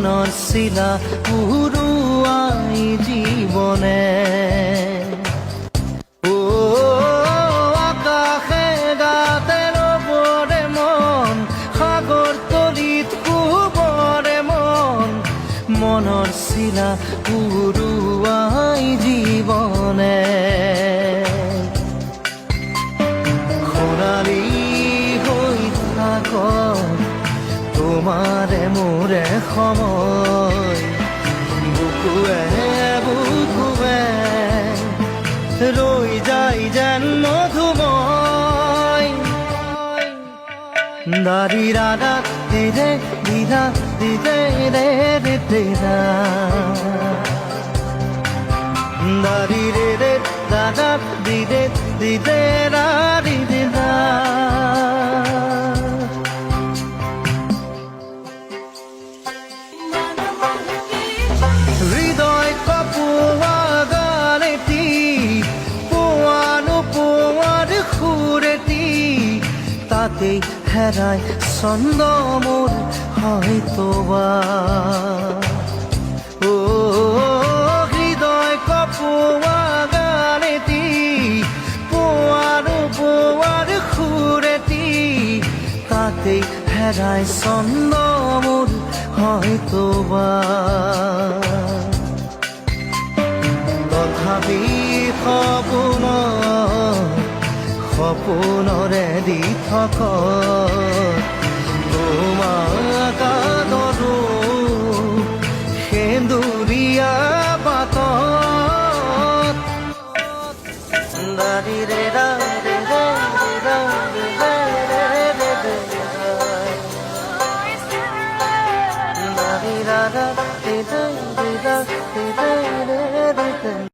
মনৰ চিলা উৰুৱাই জীৱনে আকাশে গাতে ৰবৰে মন সাগৰ তলিত শুবৰে মন মনৰ চিলা উৰুৱাই জীৱনে খৰালি হৈ থাক তোমাৰে মোৰে সময় বুকুৱে বুকুৱে ৰৈ যায় যেন মধুময় দাৰি ৰাধা দিদে দিদা দিদে ৰে ৰে তেৰা দাৰি ৰে ৰে দাদা দিদে দিদে ৰা দিদে দা হৃদয় কপোৱা গানেটি পোৱানো পোৱাৰ সুৰেটি তাতেই হেৰাই ছন্দ মোৰ হয়তোবা হৃদয় কপোৱা গানেটি পোৱানো পোৱাৰ সুৰেটি তাতেই হেৰাই ছন্দ মোৰ হয়তোবা তথাপি সপোনৰে দি থক তোমাক আদৰো সেন্দুৰীয়া বাটত দাৰি ৰে ৰা ৰে ৰে ৰা ৰে ৰে ৰে ৰে ৰে দাৰি ৰা ৰা ৰে ৰে ৰে ৰে ৰে ৰে